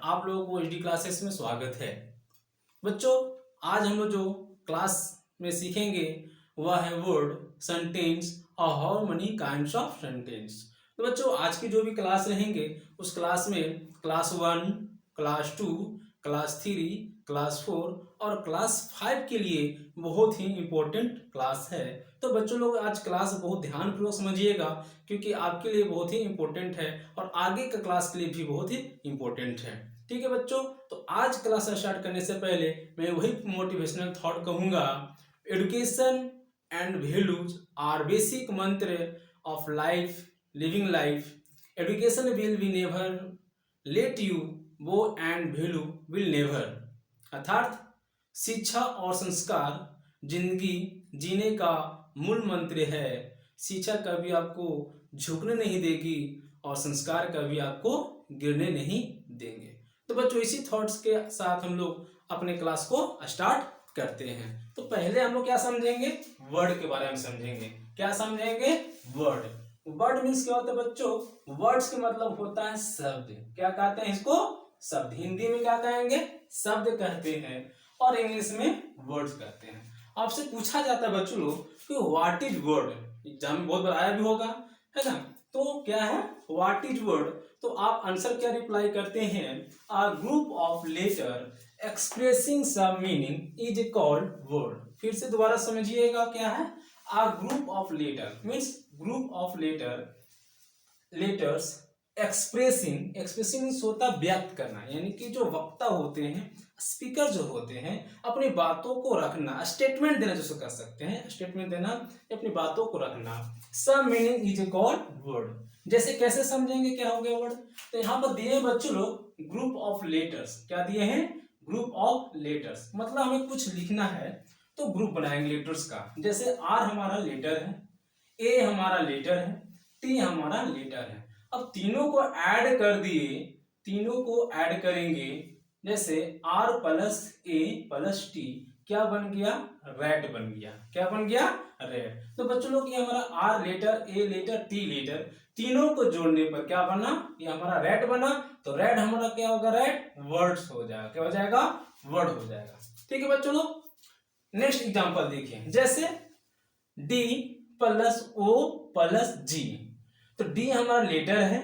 आप लोगों को एचडी क्लासेस में स्वागत है। बच्चों, आज हम लोग जो क्लास में सीखेंगे वह है वर्ड, सेंटेंस और how many kinds of sentence. तो बच्चों, आज की जो भी क्लास रहेंगे उस क्लास में क्लास 1, क्लास 2, क्लास 3, क्लास 4 और क्लास 5 के लिए बहुत ही इम्पोर्टेंट क्लास है। तो बच्चों लोग आज क्लास बहुत ध्यानपूर्वक समझिएगा, क्योंकि आपके लिए बहुत ही इम्पोर्टेंट है और आगे का क्लास के लिए भी बहुत ही इम्पोर्टेंट है। ठीक है बच्चों, तो आज क्लास स्टार्ट करने से पहले मैं वही मोटिवेशनल थॉट कहूंगा। Education and values are basic mantra of life, living life. Education will be never let you go and value will never. अर्थात शिक्षा और संस्कार जिंदगी जीने का मूल मंत्र है। शिक्षा कभी आपको झुकने नहीं देगी और संस्कार कभी आपको गिरने नहीं देंगे। तो बच्चों, इसी थॉट्स के साथ हम लोग अपने क्लास को स्टार्ट करते हैं। तो पहले हम लोग क्या समझेंगे? वर्ड के बारे में समझेंगे। क्या समझेंगे? वर्ड। वर्ड मीन्स क्या होता है बच्चों? वर्ड्स के मतलब होता है शब्द। क्या कहते हैं इसको? शब्द। हिंदी में क्या कहेंगे? शब्द कहते हैं और इंग्लिश में वर्ड्स कहते हैं। आपसे पूछा जाता है बच्चों लोग कि व्हाट इज वर्ड। एग्जाम में बहुत बार आया भी होगा, है ना? तो क्या है व्हाट इज वर्ड? तो आप आंसर क्या रिप्लाई करते हैं? A group of letter expressing some meaning is called word. फिर से दोबारा समझिएगा, क्या है? A group of letter means group of letters expressing. Expressing means होता व्यक्त करना, यानी कि जो वक्ता होते हैं, स्पीकर जो होते हैं, अपनी बातों को रखना, स्टेटमेंट देना जिसको कर सकते हैं, स्टेटमेंट देना, अपनी बातों को रखना। Some meaning is called word. जैसे कैसे समझेंगे क्या हो गया वर्ड? तो यहाँ पर दिए बच्चों लोग ग्रुप ऑफ लेटर्स। क्या दिए हैं? Group of letters. मतलब हमें कुछ लिखना है तो ग्रुप बनाएंगे लेटर्स का। जैसे आर हमारा लेटर है, ए हमारा लेटर है, टी हमारा लेटर है। अब तीनों को ऐड कर दिए, तीनों को ऐड करेंगे। जैसे R plus A plus T क्या बन गया? रेड बन गया। क्या बन गया? रेड। तो बच्चों लोग ये हमारा R letter, A letter, T letter, तीनों को जोड़ने पर क्या बना? ये हमारा रेड बना। तो रेड हमारा क्या होगा? रेड वर्ड्स हो जाएगा। क्या हो जाएगा? वर्ड हो जाएगा। ठीक है बच्चों लोग, नेक्स्ट एग्जांपल देखिए। जैसे डी प्लस ओ प्लस जी। तो डी हमारा लेटर है,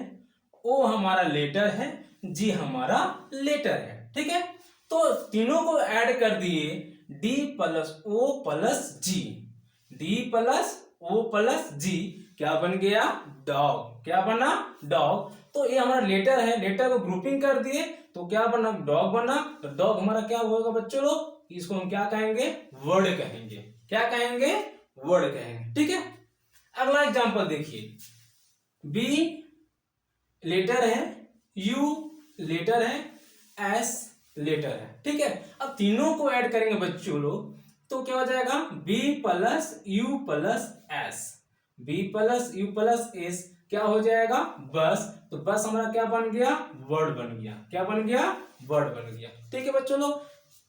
ओ हमारा लेटर है, जी हमारा लेटर है। ठीक है, तो तीनों को ऐड कर दिए, डी प्लस ओ प्लस जी। डी प्लस ओ प्लस जी क्या बन गया? डॉग। क्या बना? डॉग। तो ये हमारा लेटर है, लेटर को ग्रुपिंग कर दिए तो क्या बना? डॉग बना। तो डॉग हमारा क्या होगा बच्चों लोग? इसको हम क्या कहेंगे? वर्ड कहेंगे। क्या कहेंगे? वर्ड कहेंगे। ठीक है, अगला एग्जांपल देखिए। बी लेटर है, यू लेटर है, एस लेटर है। ठीक है, अब तीनों को ऐड करेंगे बच्चों लोग तो क्या हो जाएगा? B plus U plus S. B plus U plus S क्या हो जाएगा? बस। तो बस हमारा क्या बन गया? वर्ड बन गया। क्या बन गया? वर्ड बन गया। ठीक है बच्चों लोग,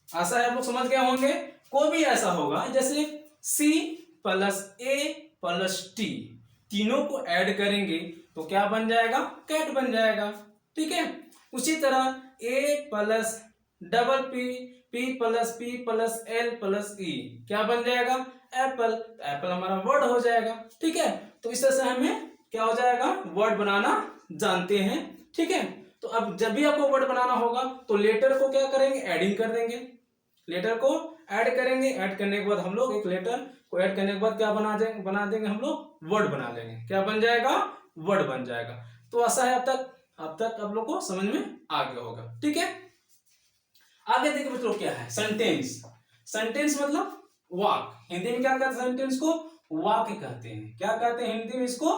आशा है आप लोग समझ गए होंगे। कोई भी ऐसा होगा जैसे C plus A plus T, तीनों को ऐड करेंगे तो क्या बन जाएगा? कैट बन जाएगा। ठीक है, उसी तरह A plus double P, P plus L plus E क्या बन जाएगा? एप्पल। तो एप्पल हमारा वर्ड हो जाएगा। ठीक है, तो इस तरह से हमें क्या हो जाएगा? वर्ड बनाना जानते हैं। ठीक है, तो अब जब भी आपको वर्ड बनाना होगा तो लेटर को क्या करेंगे? एडिंग कर देंगे। लेटर को ऐड करेंगे, ऐड करने के बाद हम लोग एक लेटर को ऐड करने के बाद क्या बना देंगे हम लोग? वर्ड बना लेंगे। क्या बन जाएगा? वर्ड बन जाएगा। तो ऐसा है, अब तक आप लोग को समझ में आ गया होगा। ठीक है, आगे देखिए बच्चों क्या है? सेंटेंस। सेंटेंस मतलब वाक्य। हिंदी में क्या कहते हैं? सेंटेंस को वाक्य कहते हैं। क्या कहते हैं हिंदी में इसको?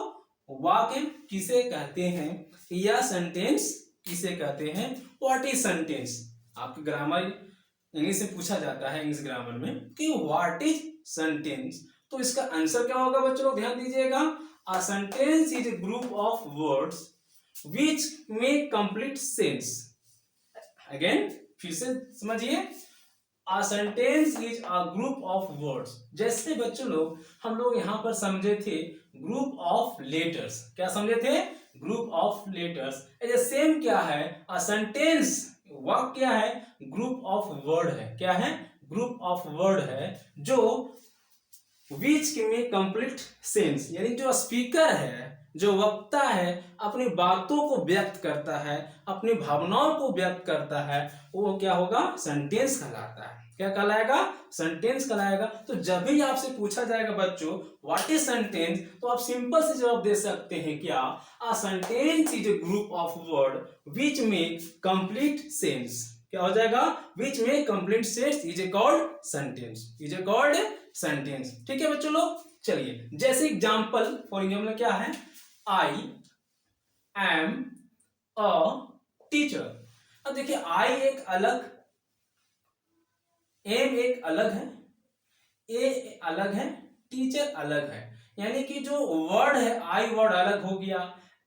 वाक्य किसे कहते हैं या सेंटेंस किसे कहते हैं? What is sentence? आपके ग्रामर इंग्लिश में पूछा जाता है, इंग्लिश ग्रामर में, कि व्हाट इज सेंटेंस। तो इसका आंसर क्या होगा बच्चों लोग? ध्यान दीजिएगा। A sentence is a group of words which make complete sense। Again फिर से समझिए, A sentence is a group of words। जैसे बच्चों लोग हम लोग यहाँ पर समझे थे ग्रुप ऑफ लेटर्स। क्या समझे थे? Group of letters. ऐसे सेम क्या है? अ सेंटेंस वाक्य क्या है, ग्रुप ऑफ वर्ड है, क्या है, ग्रुप ऑफ वर्ड है जो विच में कंप्लीट सेंस, यानी जो स्पीकर है, जो वक्ता है, अपनी बातों को व्यक्त करता है, अपनी भावनाओं को व्यक्त करता है, वो क्या होगा, सेंटेंस कहलाता है। क्या कहलाएगा, सेंटेंस कहलाएगा। तो जब भी आपसे पूछा जाएगा बच्चों व्हाट इज सेंटेंस, तो आप सिंपल से जवाब दे सकते हैं क्या, a sentence is a group of word which make complete sense. क्या हो जाएगा, which make complete sense is a called sentence, is a called sentence. ठीक है बच्चों लोग, चलिए जैसे एग्जांपल, फॉर एग्जांपल क्या है, आई एम अ टीचर। अब देखिए आई एक अलग, एम एक अलग है, ए अलग है, टीचर अलग है, यानी कि जो वर्ड है आई वर्ड अलग हो गया,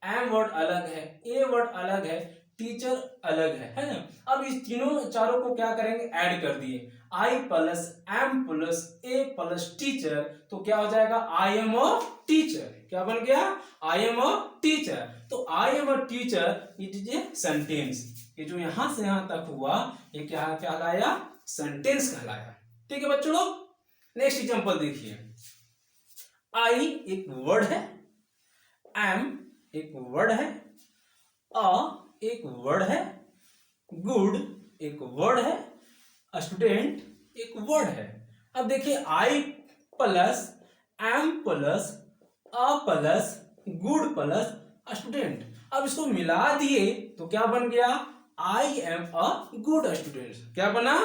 एम वर्ड अलग है, ए वर्ड अलग है, टीचर अलग है ना। अब इस तीनों चारों को क्या करेंगे, ऐड कर दिए, आई plus M plus A plus teacher, तो क्या हो जाएगा, आई एम अ टीचर। क्या बन गया, आई एम अ टीचर। तो I am a teacher it is a sentence. ये जो यहां से यहां तक हुआ ये क्या कहलाया, सेंटेंस कहलाया। ठीक है बच्चों लोग, नेक्स्ट एग्जांपल देखिए, आई एक वर्ड है, एम एक वर्ड है, अ एक वर्ड है, गुड एक वर्ड है, स्टूडेंट एक वर्ड है। अब देखिए आई प्लस एम प्लस अ प्लस गुड प्लस स्टूडेंट, अब इसको मिला दिए तो क्या बन गया, आई एम अ गुड स्टूडेंट। क्या बना,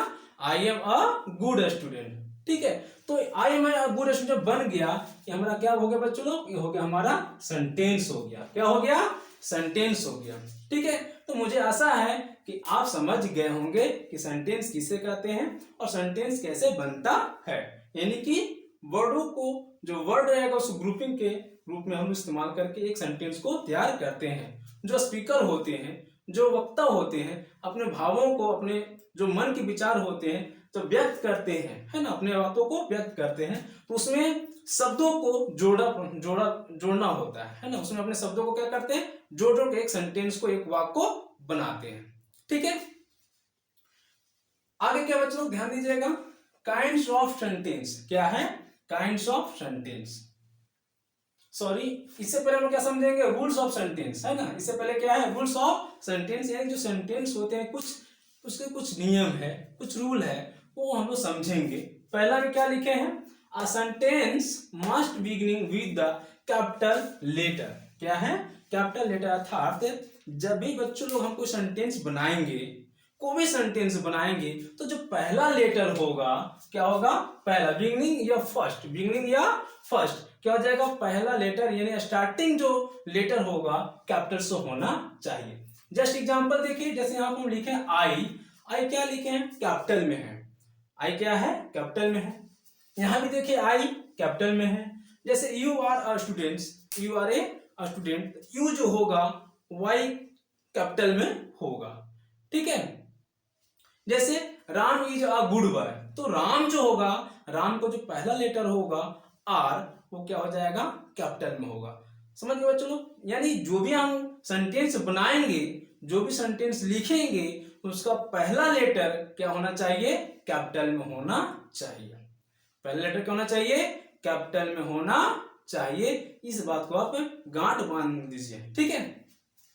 आई एम अ गुड स्टूडेंट। ठीक है, तो I am a good student बन गया, ये हमारा क्या हो गया बच्चों लोग, ये हो गया हमारा सेंटेंस हो गया। क्या हो गया, सेंटेंस हो गया। ठीक है, तो मुझे आशा है कि आप समझ गए होंगे कि सेंटेंस किसे कहते हैं और सेंटेंस कैसे बनता है, यानी कि वर्डों को, जो वर्ड रहेगा उस ग्रुपिंग के रूप में हम इस्तेमाल करके एक सेंटेंस को तैयार करते हैं। जो स्पीकर होते हैं, जो वक्ता होते हैं, अपने भावों को, अपने जो मन के विचार होते हैं तो व्यक्त करते हैं, है ना, अपने बातों को व्यक्त करते हैं, तो उसमें शब्दों को जोड़ना होता है ना, उसमें अपने शब्दों को क्या करते हैं, जोड़ जोड़ के एक सेंटेंस को, एक वाक्य को बनाते हैं। ठीक है, आगे क्या बच्चों ध्यान दीजिएगा, काइंड्स ऑफ सेंटेंस। क्या है, काइंड्स ऑफ सेंटेंस, सॉरी इससे पहले हम क्या समझेंगे, रूल्स ऑफ सेंटेंस, है ना। इससे पहले क्या है, रूल्स ऑफ सेंटेंस, यानी जो सेंटेंस होते हैं कुछ उसके कुछ नियम है, कुछ रूल है, वो हम लोग समझेंगे। पहला में क्या लिखे हैं, a sentence must beginning with the capital letter. क्या है, कैपिटल लेटर, अर्थात जब भी बच्चों लोग हम कोई सेंटेंस बनाएंगे, कोई भी सेंटेंस बनाएंगे, तो जो पहला लेटर होगा क्या होगा, पहला, बिगिनिंग या फर्स्ट, बिगिनिंग या फर्स्ट क्या हो जाएगा, पहला लेटर यानी स्टार्टिंग जो लेटर होगा कैपिटल से होना चाहिए। जस्ट एग्जांपल देखिए, जैसे यहाँ पर हम लिखे आई, आई क्या लिखे हैं, कैपिटल में है, आई क्या है, कैपिटल में है। यहाँ भी देखिए आई कैपिटल में है। जैसे you are a student, you are a student, you जो होगा वाई कैपिटल में होगा। ठीक है, जैसे Ram is a good boy, तो राम जो होगा, राम को जो पहला लेटर होगा आर, वो क्या हो जाएगा, कैपिटल में होगा। समझ गए बच्चों लोग, यानी जो भी हम सेंटेंस बनाएंगे, जो भी सेंटेंस लिखेंगे, उसका पहला लेटर क्या होना चाहिए, कैपिटल में होना चाहिए। पहला लेटर क्या होना चाहिए, कैपिटल में होना चाहिए। इस बात को आप गांठ बांध दीजिए। ठीक है,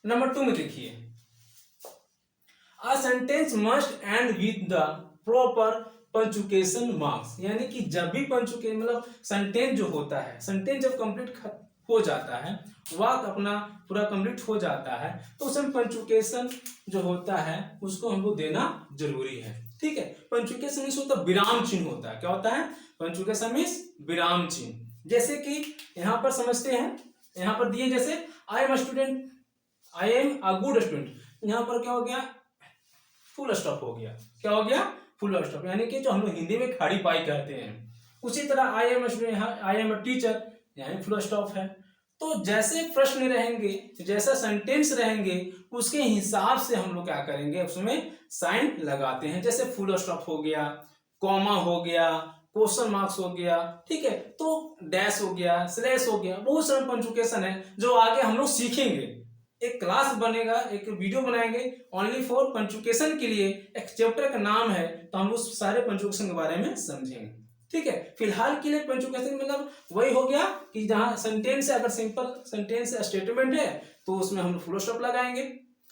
नंबर 2 में देखिए, a sentence must end with the proper punctuation marks, यानी कि जब भी पंचुकेशन, मतलब सेंटेंस जो होता है, सेंटेंस जब कंप्लीट हो जाता है, वाक्य अपना पूरा कंप्लीट हो जाता है, तो उसमें पंचुकेशन जो होता है उसको हमको देना जरूरी है। ठीक है, पंचुकेशन मीन्स होता है विराम चिन्ह होता है। क्या होता है, पंचुकेशन मीन्स विराम चिन्ह। जैसे कि यहाँ पर समझते हैं, यहाँ पर दिए जैसे I am student, I am a good student, यहाँ पर क्या हो गया, फुल स्टॉप हो गया। क्या हो गया, फुल स्टॉप, यानी कि जो हम लोग हिंदी में खड़ी पाई कहते हैं। उसी तरह I am student, I am a teacher, यहाँ फुल स्टॉप है। तो जैसे प्रश्न रहेंगे, जैसा सेंटेंस रहेंगे, उसके हिसाब से हम लोग क्या करेंगे, उसमें साइन लगाते हैं। जैसे फुल स्टॉप हो गया, कॉमा हो गया, क्वेश्चन मार्क्स हो गया। ठीक है, तो डैश हो गया, स्लैश हो गया, बहुत सारे पंचुकेशन है जो आगे हम लोग सीखेंगे। एक क्लास बनेगा, एक वीडियो बनाएंगे ओनली फॉर पंचुकेशन के लिए, एक चैप्टर का नाम है, तो हम उस सारे पंचुकेशन के बारे में समझेंगे। ठीक है, फिलहाल के लिए पंचुकेशन मतलब वही हो गया कि जहां सेंटेंस है, अगर सिंपल सेंटेंस स्टेटमेंट है तो उसमें हम फुल स्टॉप लगाएंगे,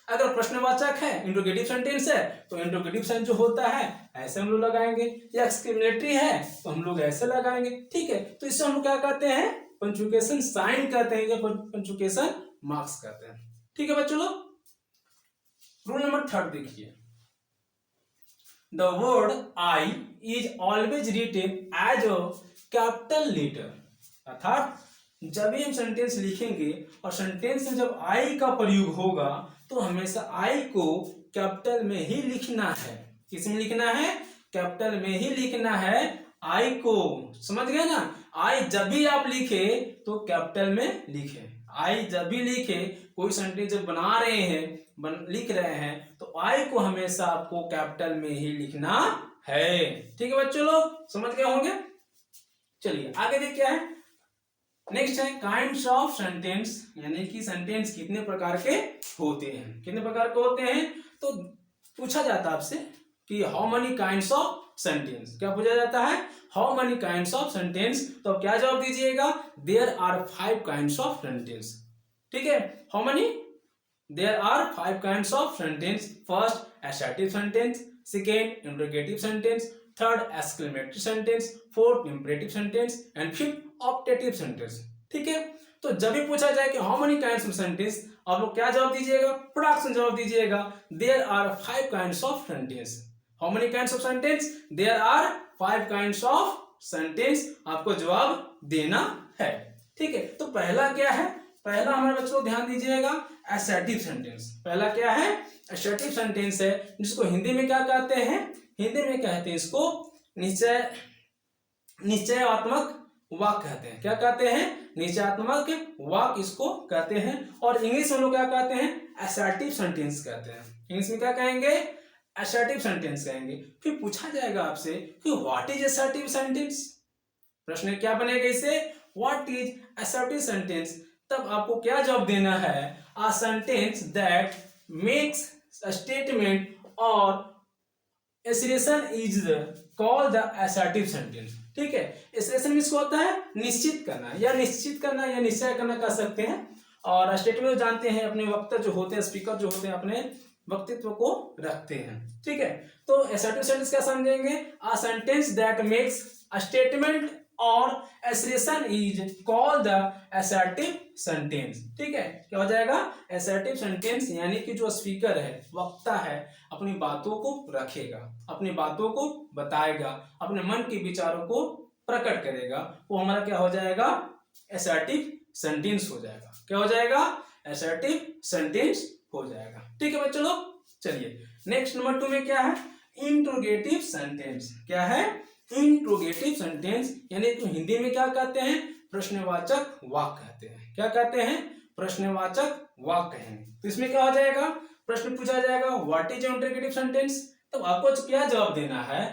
अगर प्रश्नवाचक है, इंट्रोगेटिव सेंटेंस है, तो इंट्रोगेटिव सेंटेंस जो होता है ऐसे हम लोग लगाएंगे, या एक्सक्लेमेटरी है तो हम लोग ऐसे लगाएंगे। ठीक है, तो इससे हम लोग क्या कहते हैं, पंचुकेशन साइन कहते हैं या पंचुकेशन मार्क्स कहते हैं। ठीक है बच्चों लोग, रूल नंबर 3 देखिए, the word I is always written as a capital letter, अर्थात जब भी हम सेंटेंस लिखेंगे और सेंटेंस में जब आई का प्रयोग होगा तो हमेशा आई को कैपिटल में ही लिखना है। किस में लिखना है, कैपिटल में ही लिखना है आई को, समझ गए ना। आई जब भी आप लिखे तो कैपिटल में लिखे, आई जब भी लिखे, कोई सेंटेंस जब बना रहे हैं, लिख रहे हैं, तो आई को हमेशा आपको कैपिटल में ही लिखना है। ठीक है बच्चों लोग, समझ गए होंगे। चलिए आगे देखिए क्या है, नेक्स्ट है काइंड्स ऑफ सेंटेंस, यानी कि सेंटेंस कितने प्रकार के होते हैं, कितने प्रकार के होते हैं। तो पूछा जाता है आपसे कि how many kinds of sentence, क्या पूछा जाता है, how many kinds of sentence, तो क्या जवाब दीजिएगा, there are 5 kinds of sentence. ठीक है, how many, there are 5 kinds of sentence, first assertive sentence, second interrogative sentence, third exclamatory sentence, fourth imperative sentence and fifth optative sentence. ठीक है, तो जब भी पूछा जाए कि how many kinds of sentence, आप लोग क्या जवाब दीजिएगा, फटाक से जवाब दीजिएगा, there are 5 kinds of sentence. How many kinds of sentence, there are 5 kinds of sentence, आपको जवाब देना है। ठीक है, तो पहला क्या है, पहला हमारे बच्चों को ध्यान दीजिएगा, असर्टिव सेंटेंस। पहला क्या है, असर्टिव सेंटेंस है, जिसको हिंदी में क्या कहते हैं, हिंदी में कहते हैं इसको निश्चयात्मक वाक्य कहते हैं। क्या कहते हैं, निश्चयात्मक वाक्य इसको कहते हैं, और इंग्लिश में लोग क्या कहते हैं, असर्टिव सेंटेंस कहते हैं। इंग्लिश में क्या कहेंगे, असर्टिव सेंटेंस कहेंगे। फिर पूछा जाएगा आपसे कि व्हाट इज असर्टिव सेंटेंस, प्रश्न क्या बनेगा इसे, व्हाट इज असर्टिव सेंटेंस, तब आपको क्या जवाब देना है, a sentence that makes a statement और assertion is called the assertive sentence। ठीक है, assertion इसको होता है निश्चित करना या निश्चित करना या निश्चय करना कह सकते हैं, और स्टेटमेंट जानते हैं अपने वक्ता जो होते हैं, स्पीकर जो होते हैं अपने वक्तित्व को रखते हैं। ठीक है, तो assertive sentence क्या समझेंगे, a sentence that makes a statement और assertion is called the assertive sentence। ठीक है, क्या हो जाएगा, assertive sentence यानी कि जो स्पीकर है, वक्ता है, अपनी बातों को रखेगा, अपनी बातों को बताएगा, अपने मन के विचारों को प्रकट करेगा, वो हमारा क्या हो जाएगा, assertive sentence हो जाएगा। क्या हो जाएगा, assertive sentence हो जाएगा। ठीक है बच्चों लोग, चलिए नेक्स्ट नंबर 2 में क्या है, इंट्रोगेटिव सेंटेंस। क्या है, इंट्रोगेटिव सेंटेंस, यानी तो हिंदी में क्या कहते हैं, प्रश्नवाचक वाक्य कहते हैं। क्या कहते हैं, प्रश्नवाचक वाक्य कहेंगे। तो इसमें क्या हो जाएगा, प्रश्न पूछा जाएगा व्हाट इज इंट्रोगेटिव सेंटेंस, तब आपको क्या जवाब देना है,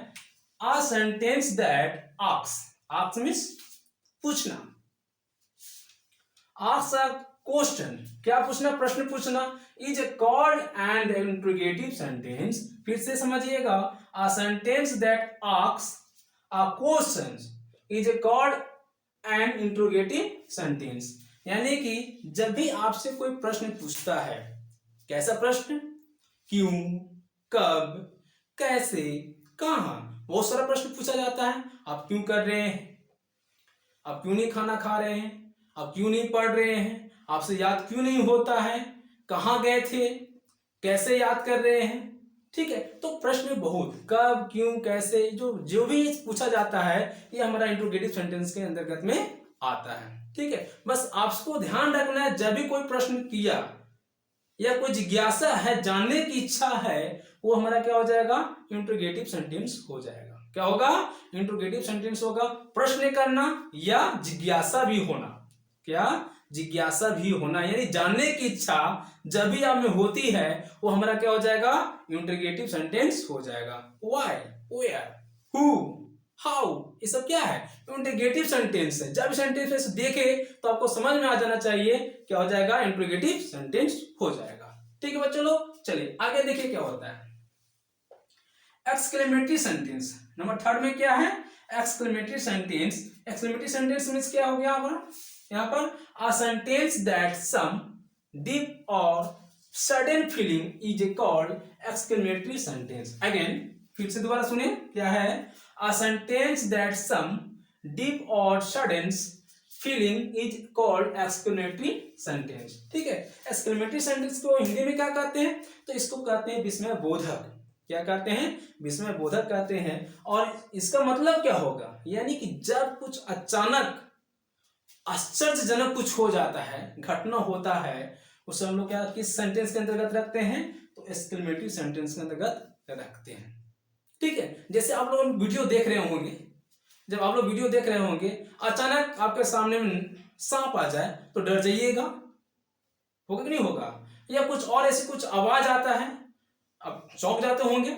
a sentence that asks, asks means पूछना, आस्क्स अ क्वेश्चन, क्या पूछना, प्रश्न पूछना, is called and interrogative sentence. फिर से समझिएगा, अ sentence that asks a question is called an interrogative sentence। यानी कि जब भी आपसे कोई प्रश्न पूछता है, कैसा प्रश्न, क्यों, कब, कैसे, कहां, बहुत सारा प्रश्न पूछा जाता है। आप क्यों कर रहे हैं, आप क्यों नहीं खाना खा रहे हैं, आप क्यों नहीं पढ़ रहे हैं, आपसे याद क्यों नहीं होता है, कहां गए थे, कैसे याद कर रहे हैं। ठीक है, तो प्रश्न बहुत, कब, क्यों, कैसे, जो भी पूछा जाता है, ये हमारा इंट्रोगेटिव सेंटेंस के अंतर्गत में आता है। ठीक है, बस आपको ध्यान रखना है, जब भी कोई प्रश्न किया या कोई जिज्ञासा है, जानने की इच्छा है, वो हमारा क्या हो जाएगा, इंट्रोगेटिव सेंटेंस हो जाएगा। क्या होगा, इंट्रोगेटिव सेंटेंस होगा, प्रश्न करना या जिज्ञासा भी होना, क्या, जिज्ञासा भी होना, यानी जानने की इच्छा जब भी आप में होती है, वो हमारा क्या हो जाएगा, इंट्रोगेटिव सेंटेंस हो जाएगा। व्हाई, वेयर, हु, हाउ, ये सब क्या है, इंट्रोगेटिव सेंटेंस है। जब सेंटेंस देखे तो आपको समझ में आ जाना चाहिए क्या हो जाएगा, इंट्रोगेटिव सेंटेंस हो जाएगा। ठीक है बच्चों लोग, चलिए आगे देखिए क्या होता है एक्सक्लेमेटरी सेंटेंस। नंबर थर्ड में क्या है, exclamatory sentence. Exclamatory sentence means क्या हो गया हमारा, यहाँ पर a sentence that some deep और sudden feeling is called exclamatory sentence. Again फिर से दोबारा सुनिए क्या है, a sentence that some deep और sudden feeling is called exclamatory sentence. ठीक है, एक्सक्लेमेटरी सेंटेंस को हिंदी में क्या कहते हैं, तो इसको कहते हैं विस्मय बोधक। क्या कहते हैं, विस्मय बोधक कहते हैं। और इसका मतलब क्या होगा, यानी कि जब कुछ अचानक आश्चर्यजनक कुछ हो जाता है, घटना होता है, उसे हम लोग क्या किस सेंटेंस के अंतर्गत रखते हैं, तो एक्सक्लेमेटरी सेंटेंस के अंतर्गत रखते हैं। ठीक है, जैसे आप लोग वीडियो देख रहे होंगे, जब आप लोग वीडियो देख रहे होंगे अचानक आपके सामने में सांप आ जाए तो डर जाइएगा, होगा कि नहीं होगा, या कुछ और ऐसी कुछ आवाज आता है आप चौंक जाते होंगे।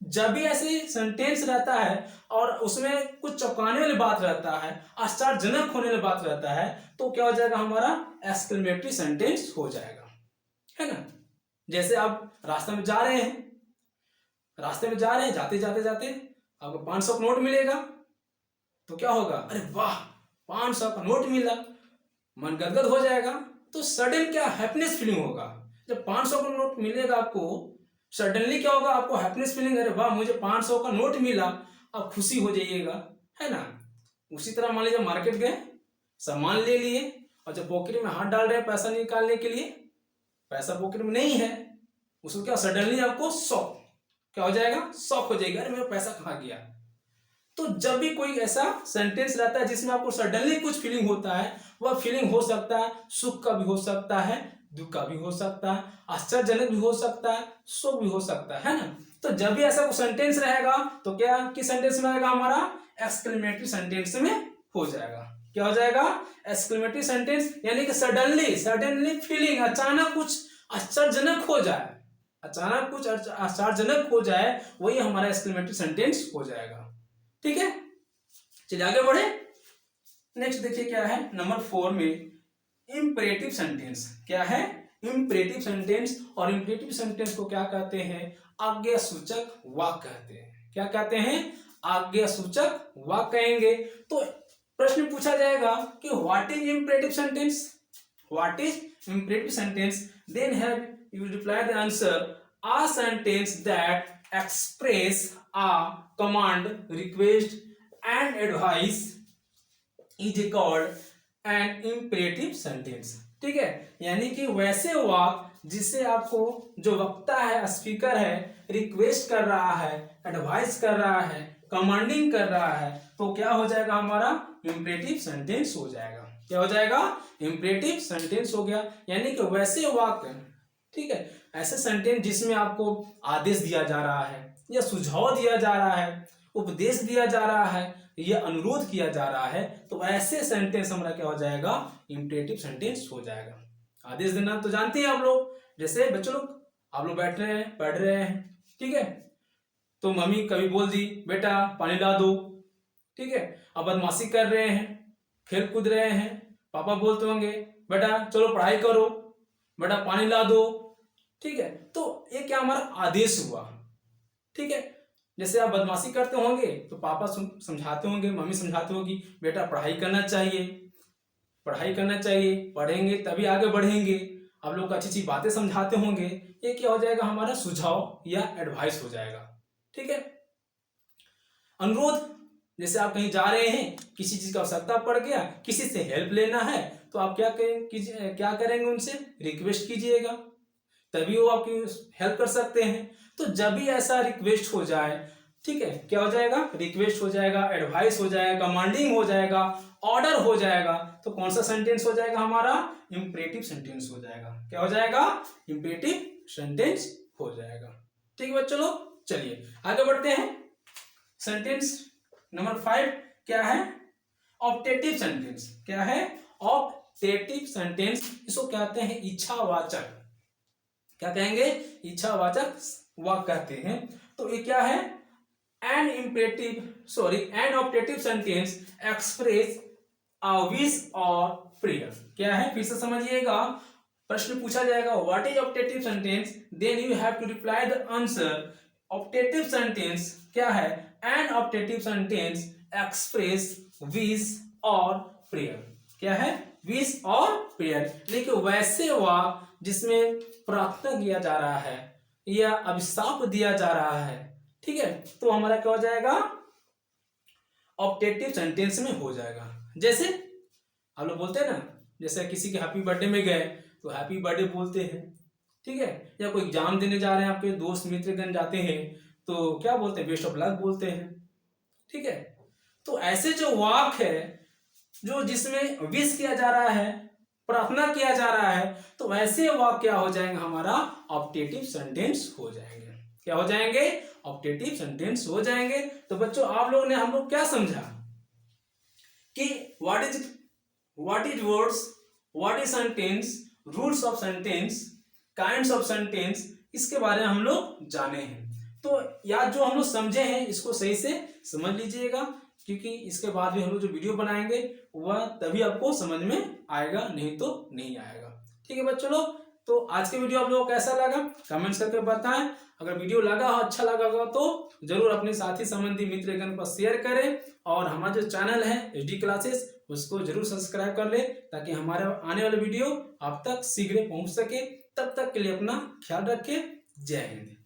जब भी ऐसे सेंटेंस रहता है और उसमें कुछ चौंकाने वाली बात रहता है, आश्चर्यजनक होने वाली बात रहता है, तो क्या हो जाएगा, हमारा एक्सक्लेमेटरी सेंटेंस हो जाएगा, है ना। जैसे आप रास्ते में जा रहे हैं, जाते जाते जाते आपको 500 का नोट मिलेगा, तो क्या होगा, अरे वाह 500 का नोट मिला, मन गदगद हो जाएगा। तो सडन क्या हैप्पीनेस फीलिंग होगा, जब 500 का नोट मिलेगा आपको, सडनली क्या होगा, आपको हैप्पीनेस फीलिंग, अरे वाह मुझे 500 का नोट मिला, आप खुशी हो जाइएगा, है ना। उसी तरह मान लीजिए मार्केट गए, सामान ले लिए, और जब पॉकेट में हाथ डाल रहे हैं पैसा निकालने के लिए, पैसा पॉकेट में नहीं है, उसको क्या सडनली आपको शॉक, क्या हो जाएगा, शॉक हो जाएगा, अरे मेरा पैसा कहाँ गया। तो जब भी कोई ऐसा सेंटेंस रहता है जिसमें आपको सडनली कुछ फीलिंग होता है, वह फीलिंग हो सकता है सुख का भी हो सकता है, दुख का भी हो सकता है, आश्चर्यजनक भी हो सकता है, शोक भी हो सकता है ना। तो जब भी ऐसा कोई सेंटेंस रहेगा तो क्या किस सेंटेंस में आएगा, हमारा एक्सक्लेमेटरी सेंटेंस में हो जाएगा। क्या हो जाएगा, एक्सक्लेमेटरी सेंटेंस, यानी कि सडनली फीलिंग, अचानक कुछ आश्चर्यजनक हो जाए, अचानक कुछ आश्चर्यजनक हो जाए, वही हमारा एक्सक्लेमेटरी सेंटेंस हो जाएगा। ठीक है, चलिए आगे बढ़े। नेक्स्ट देखिए क्या है, नंबर 4 में इंपरेटिव सेंटेंस। क्या है, इंपरेटिव सेंटेंस। और इंपरेटिव सेंटेंस को क्या कहते हैं, आज्ञा सूचक वाक्य कहते हैं। क्या कहते हैं, आज्ञा सूचक वाक्य कहेंगे। तो प्रश्न पूछा जाएगा कि what is imperative sentence, what is imperative sentence, then have you reply the answer, a sentence that express a command, request and advice is called an imperative sentence। ठीक है, यानी कि वैसे वाक्य जिससे आपको जो वक्ता है, स्पीकर है, रिक्वेस्ट कर रहा है, एडवाइस कर रहा है, कमांडिंग कर रहा है, तो क्या हो जाएगा, हमारा इंपरेटिव सेंटेंस हो जाएगा। क्या हो जाएगा, इंपरेटिव सेंटेंस हो गया, यानी कि वैसे वाक्य, ठीक है, ऐसे सेंटेंस जिसमें आपको आदेश दिया जा रहा है, या सुझाव दिया जा रहा है, उपदेश दिया जा रहा है, या अनुरोध किया जा रहा है, तो ऐसे सेंटेंस हमारा क्या हो जाएगा, इंपरेटिव सेंटेंस हो जाएगा। आदेश देना तो जानते हैं आप लोग, जैसे बच्चों लोग आप लोग बैठ रहे हैं, पढ़ रहे हैं, ठीक है, तो मम्मी कभी बोल दी बेटा पानी ला दो, ठीक है, अब बदमाशी कर रहे हैं, खेल कूद रहे हैं, पापा बोलते होंगे बेटा चलो पढ़ाई करो, बेटा पानी ला दो, ठीक है, तो ये क्या हमारा आदेश हुआ। ठीक है, जैसे आप बदमाशी करते होंगे तो पापा समझाते होंगे, मम्मी समझाते होगी बेटा पढ़ाई करना चाहिए, पढ़ाई करना चाहिए, पढ़ेंगे तभी आगे बढ़ेंगे, आप लोग अच्छी अच्छी बातें समझाते होंगे, ये क्या हो जाएगा, हमारा सुझाव या एडवाइस हो जाएगा। ठीक है, अनुरोध, जैसे आप कहीं जा रहे हैं, किसी चीज का आवश्यकता पड़ गया, किसी से हेल्प लेना है, तो आप क्या करेंगे, उनसे रिक्वेस्ट कीजिएगा, तभी वो आपकी हेल्प कर सकते हैं। तो जब भी ऐसा रिक्वेस्ट हो जाए, ठीक है, क्या हो जाएगा, रिक्वेस्ट हो जाएगा, एडवाइस हो जाएगा, कमांडिंग हो जाएगा, ऑर्डर हो जाएगा, तो कौन सा सेंटेंस हो जाएगा, हमारा इंपरेटिव सेंटेंस हो जाएगा। क्या हो जाएगा, इंपरेटिव सेंटेंस हो जाएगा। ठीक है बच्चों लोग, चलिए आगे बढ़ते हैं। सेंटेंस नंबर 5 क्या है, ऑप्टेटिव सेंटेंस। क्या है, ऑप्टेटिव सेंटेंस, इसको कहते हैं इच्छावाचक। क्या कहेंगे, इच्छावाचक वाक्य कहते हैं। तो ये क्या है, an optative sentence express a wish और प्रेयर। क्या है, फिर से समझिएगा। प्रश्न पूछा जाएगा what is optative sentence, then you have to reply the answer. Optative sentence क्या है, an optative sentence express wish और प्रेयर। क्या है, विश और प्रेयर। लेकिन वैसे वाक्य जिसमें प्रार्थना किया जा रहा है या अभिशाप दिया जा रहा है, ठीक है, तो हमारा क्या हो जाएगा, ऑप्टेटिव सेंटेंस में हो जाएगा। जैसे हम लोग बोलते हैं ना, जैसे किसी के हैप्पी बर्थडे में गए तो हैप्पी बर्थडे बोलते हैं, ठीक है, या कोई एग्जाम देने जा रहे हैं, आपके दोस्त मित्रगण जाते हैं तो क्या बोलते हैं, बेस्ट ऑफ लक बोलते हैं, ठीक है। तो ऐसे जो वाक्य है जो जिसमें विश किया जा रहा है, प्रार्थना किया जा रहा है, तो ऐसे वाक्य क्या हो जाएंगे, हमारा ऑप्टेटिव सेंटेंस हो जाएंगे। क्या हो जाएंगे, ऑप्टेटिव सेंटेंस हो जाएंगे। तो बच्चों आप लोग ने, हम लोग क्या समझा कि what is words, what is sentence, rules of sentence, kinds of sentence, इसके बारे में हम लोग जाने हैं। तो या जो हम लोग समझे हैं इसको सही से समझ लीजिएगा, क्योंकि इसके बाद भी हम लोग जो वीडियो बनाएंगे वह तभी आपको समझ में आएगा, नहीं तो नहीं आएगा। ठीक है बच्चों लोग, तो आज के वीडियो आप लोगों को कैसा लगा कमेंट्स करके बताएं। अगर वीडियो लगा हो, अच्छा लगा हो तो जरूर अपने साथी संबंधी मित्रगण पर शेयर करें, और हमारा जो चैनल है HD क्लासेस उसको जरूर सब्सक्राइब कर ले, ताकि हमारे आने वाले वीडियो आप तक शीघ्र पहुंच सके। तब तक के लिए अपना ख्याल रखें। जय हिंद।